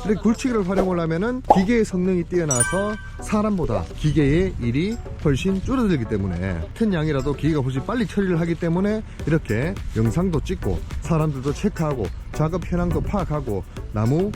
이렇게 굴치기를 활용을 하면은 기계의 성능이 뛰어나서 사람보다 기계의 일이 훨씬 줄어들기 때문에 큰 양이라도 기계가 훨씬 빨리 처리를 하기 때문에 이렇게 영상도 찍고 사람들도 체크하고 작업 현황도 파악하고 나무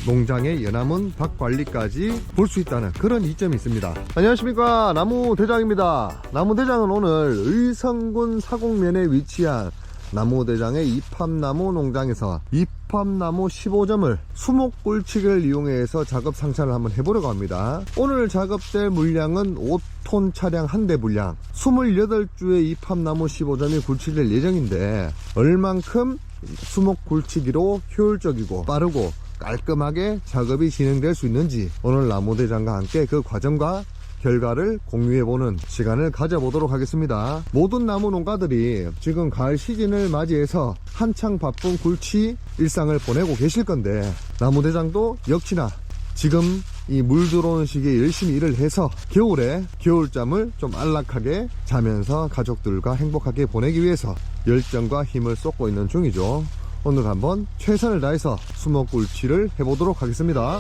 농장의 연화문 밭 관리까지 볼 수 있다는 그런 이점이 있습니다. 안녕하십니까, 나무대장입니다. 나무대장은 오늘 의성군 사곡면에 위치한 나무대장의 이팝나무 농장에서 이팝나무 15점을 수목굴치기를 이용해서 작업 상차를 한번 해보려고 합니다. 오늘 작업될 물량은 5톤 차량 한 대 분량 28주의 이팝나무 15점이 굴치될 예정인데 얼만큼 수목굴치기로 효율적이고 빠르고 깔끔하게 작업이 진행될 수 있는지 오늘 나무대장과 함께 그 과정과 결과를 공유해보는 시간을 가져보도록 하겠습니다. 모든 나무 농가들이 지금 가을 시즌을 맞이해서 한창 바쁜 굴치 일상을 보내고 계실 건데 나무대장도 역시나 지금 이 물 들어오는 시기에 열심히 일을 해서 겨울에 겨울잠을 좀 안락하게 자면서 가족들과 행복하게 보내기 위해서 열정과 힘을 쏟고 있는 중이죠. 오늘 한번 최선을 다해서 수목굴치를 해보도록 하겠습니다.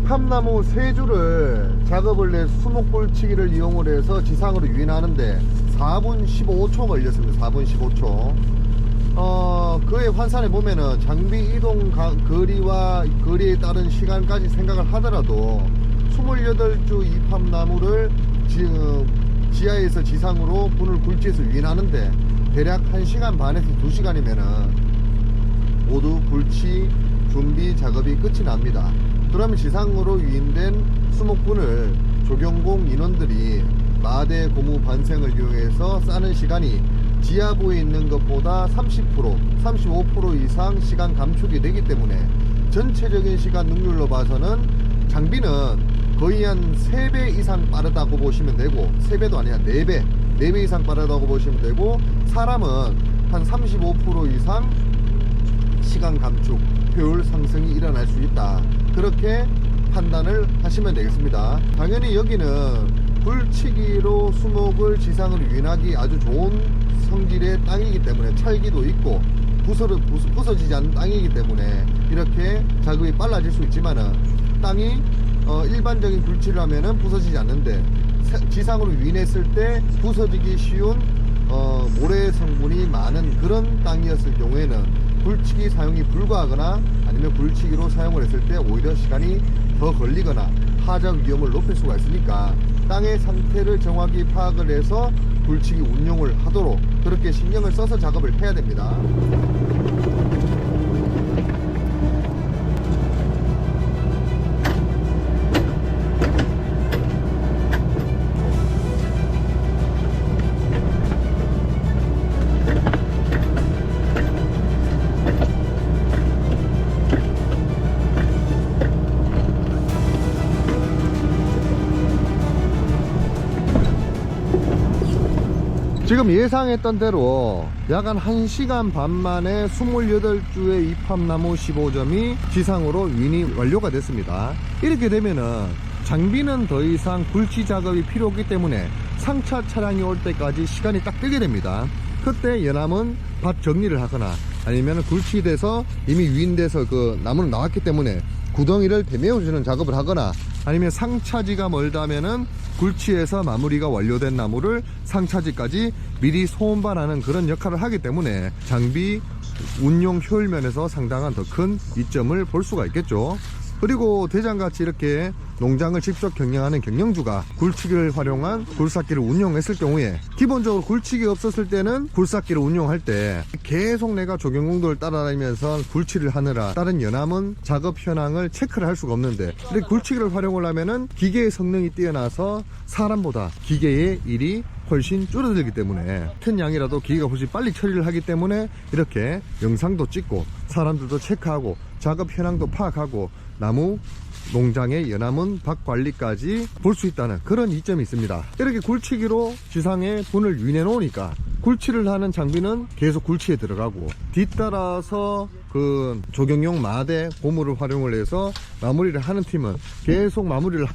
이팝나무 3주를 작업을 내 수목골치기를 이용을 해서 지상으로 유인하는데 4분 15초 걸렸습니다. 4분 15초. 환산해 보면은 장비 이동 거리에 따른 시간까지 생각을 하더라도 28주 이팝나무를 지하에서 지상으로 분을 굴지에서 유인하는데 대략 1시간 반에서 2시간이면은 모두 굴치 준비 작업이 끝이 납니다. 그러면 지상으로 유인된 수목분을 조경공 인원들이 마대 고무 반생을 이용해서 싸는 시간이 지하부에 있는 것보다 30%, 35% 이상 시간 감축이 되기 때문에 전체적인 시간 능률로 봐서는 장비는 거의 한 3배 이상 빠르다고 보시면 되고, 3배도 아니야 4배 이상 빠르다고 보시면 되고, 사람은 한 35% 이상 시간 감축, 효율 상승이 일어날 수 있다, 그렇게 판단을 하시면 되겠습니다. 당연히 여기는 굴치기로 수목을 지상으로 유인하기 아주 좋은 성질의 땅이기 때문에, 찰기도 있고 부서지지 않는 땅이기 때문에 이렇게 작업이 빨라질 수 있지만은, 땅이 일반적인 굴치를 하면은 부서지지 않는데 지상으로 유인했을 때 부서지기 쉬운 모래 성분이 많은 그런 땅이었을 경우에는 굴치기 사용이 불가하거나 아니면 굴치기로 사용을 했을 때 오히려 시간이 더 걸리거나 하작 위험을 높일 수가 있으니까 땅의 상태를 정확히 파악을 해서 굴치기 운용을 하도록 그렇게 신경을 써서 작업을 해야 됩니다. 지금 예상했던 대로 약 한 1시간 반 만에 28주의 이팝나무 15점이 지상으로 유인이 완료가 됐습니다. 이렇게 되면은 장비는 더 이상 굴치 작업이 필요 없기 때문에 상차 차량이 올 때까지 시간이 딱 뜨게 됩니다. 그때 연암은 밭 정리를 하거나 아니면 굴치돼서 이미 유인돼서 그 나무는 나왔기 때문에 구덩이를 대메워주는 작업을 하거나, 아니면 상차지가 멀다면은 굴치에서 마무리가 완료된 나무를 상차지까지 미리 소운반하는 그런 역할을 하기 때문에 장비 운용 효율 면에서 상당한 더 큰 이점을 볼 수가 있겠죠. 그리고 대장같이 이렇게 농장을 직접 경영하는 경영주가 굴치기를 활용한 굴삭기를 운용했을 경우에, 기본적으로 굴치기 없었을 때는 굴삭기를 운용할 때 계속 내가 조경공도를 따라다니면서 굴치를 하느라 다른 연암은 작업 현황을 체크를 할 수가 없는데, 이렇게 굴치기를 활용을 하면은 기계의 성능이 뛰어나서 사람보다 기계의 일이 훨씬 줄어들기 때문에 큰 양이라도 기계가 훨씬 빨리 처리를 하기 때문에 이렇게 영상도 찍고 사람들도 체크하고 작업 현황도 파악하고 나무 농장의 연암은 밭 관리까지 볼 수 있다는 그런 이점이 있습니다. 이렇게 굴치기로 지상에 분을 유인해 놓으니까 굴치를 하는 장비는 계속 굴치에 들어가고, 뒤따라서 그 조경용 마대 고무를 활용을 해서 마무리를 하는 팀은 계속 마무리를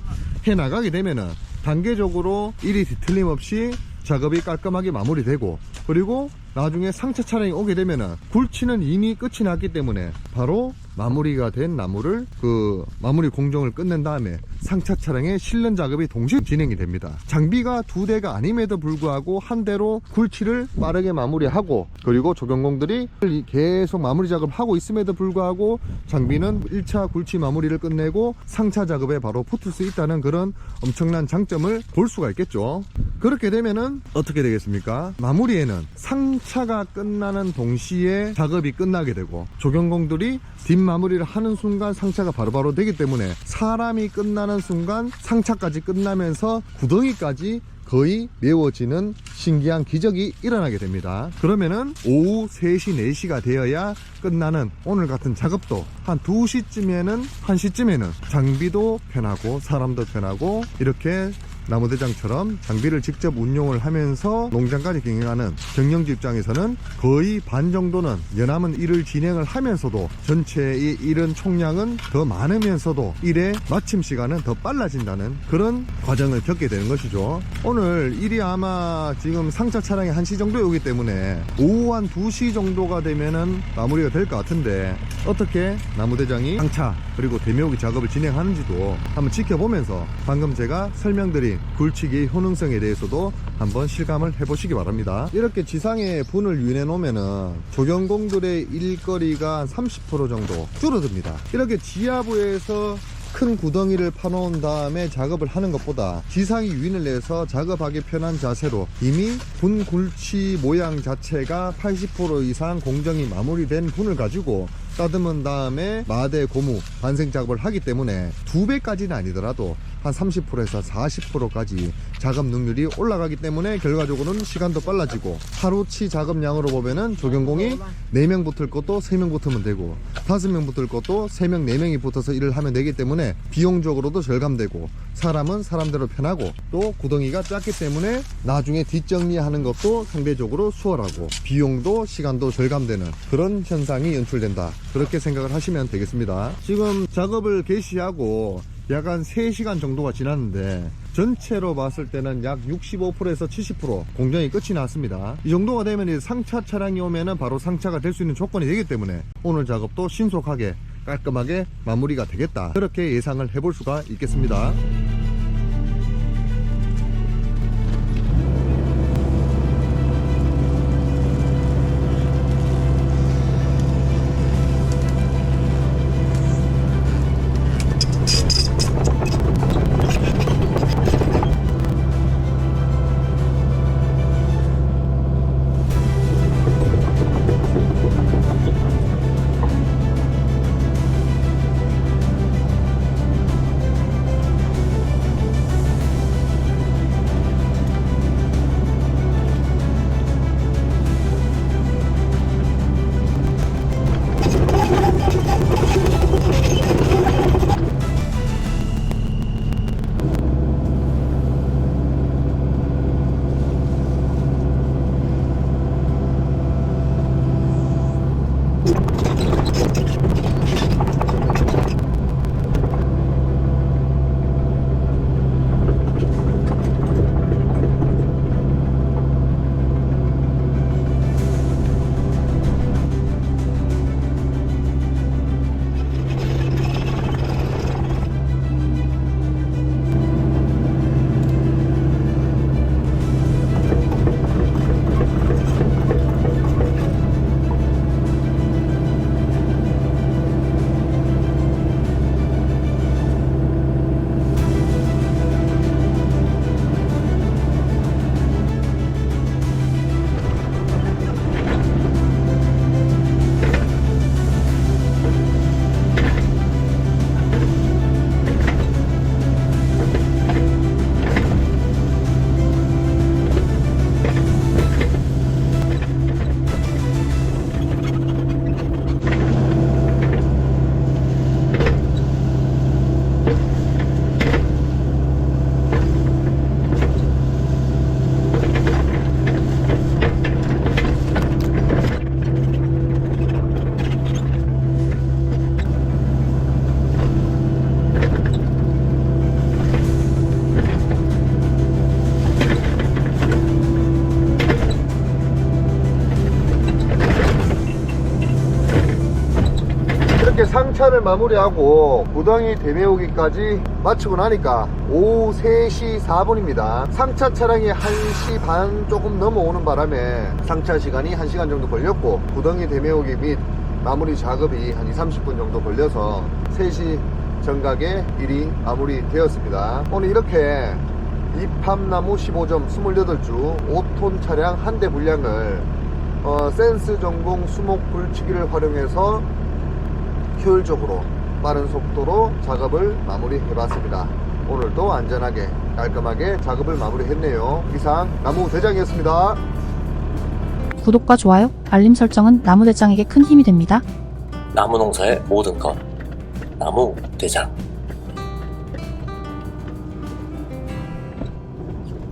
해 나가게 되면은 단계적으로 일이 뒤틀림없이 작업이 깔끔하게 마무리되고, 그리고 나중에 상차 차량이 오게 되면은 굴치는 이미 끝이 났기 때문에 바로 마무리가 된 나무를 그 마무리 공정을 끝낸 다음에 상차 차량의 실는 작업이 동시에 진행이 됩니다. 장비가 2대가 아님에도 불구하고 한 대로 굴치를 빠르게 마무리하고, 그리고 조경공들이 계속 마무리 작업을 하고 있음에도 불구하고 장비는 1차 굴치 마무리를 끝내고 상차 작업에 바로 붙을 수 있다는 그런 엄청난 장점을 볼 수가 있겠죠. 그렇게 되면은 어떻게 되겠습니까? 마무리에는 상차가 끝나는 동시에 작업이 끝나게 되고, 조경공들이 뒷마무리를 하는 순간 상차가 바로바로 되기 때문에 사람이 끝나는 순간 상차까지 끝나면서 구덩이까지 거의 메워지는 신기한 기적이 일어나게 됩니다. 그러면은 오후 3시, 4시가 되어야 끝나는 오늘 같은 작업도 한 2시쯤에는, 1시쯤에는 장비도 편하고 사람도 편하고, 이렇게 나무대장처럼 장비를 직접 운용을 하면서 농장까지 경영하는 경영주 입장에서는 거의 반 정도는 연암은 일을 진행을 하면서도 전체의 일은 총량은 더 많으면서도 일의 마침 시간은 더 빨라진다는 그런 과정을 겪게 되는 것이죠. 오늘 일이 아마 지금 상차 차량이 1시 정도에 오기 때문에 오후 한 2시 정도가 되면은 마무리가 될 것 같은데, 어떻게 나무대장이 상차 그리고 대매우기 작업을 진행하는지도 한번 지켜보면서 방금 제가 설명드린 굴치기의 효능성에 대해서도 한번 실감을 해보시기 바랍니다. 이렇게 지상에 분을 유인해 놓으면은 조경공들의 일거리가 한 30% 정도 줄어듭니다. 이렇게 지하부에서 큰 구덩이를 파놓은 다음에 작업을 하는 것보다 지상에 유인을 내서 작업하기 편한 자세로 이미 분 굴치 모양 자체가 80% 이상 공정이 마무리된 분을 가지고 따듬은 다음에 마대 고무 반생 작업을 하기 때문에 2배까지는 아니더라도 한 30%에서 40%까지 작업 능률이 올라가기 때문에 결과적으로는 시간도 빨라지고 하루치 작업량으로 보면은 조경공이 4명 붙을 것도 3명 붙으면 되고 5명 붙을 것도 3명 4명이 붙어서 일을 하면 되기 때문에 비용적으로도 절감되고 사람은 사람대로 편하고 또 구덩이가 작기 때문에 나중에 뒷정리하는 것도 상대적으로 수월하고 비용도 시간도 절감되는 그런 현상이 연출된다, 그렇게 생각을 하시면 되겠습니다. 지금 작업을 개시하고 약 한 3시간 정도가 지났는데 전체로 봤을 때는 약 65%에서 70% 공정이 끝이 났습니다. 이 정도가 되면 이제 상차 차량이 오면은 바로 상차가 될 수 있는 조건이 되기 때문에 오늘 작업도 신속하게 깔끔하게 마무리가 되겠다, 그렇게 예상을 해볼 수가 있겠습니다. 상차를 마무리하고 구덩이 대매우기까지 마치고 나니까 오후 3시 4분입니다. 상차 차량이 1시 반 조금 넘어오는 바람에 상차 시간이 1시간 정도 걸렸고 구덩이 대매우기 및 마무리 작업이 한 20-30분 정도 걸려서 3시 정각에 일이 마무리되었습니다. 오늘 이렇게 이팝나무 15점 28주 5톤 차량 한 대 분량을 센스 전공 수목 굴치기를 활용해서 효율적으로 빠른 속도로 작업을 마무리해봤습니다. 오늘도 안전하게 깔끔하게 작업을 마무리했네요. 이상 나무대장이었습니다. 구독과 좋아요, 알림 설정은 나무대장에게 큰 힘이 됩니다. 나무 농사의 모든 것 나무대장.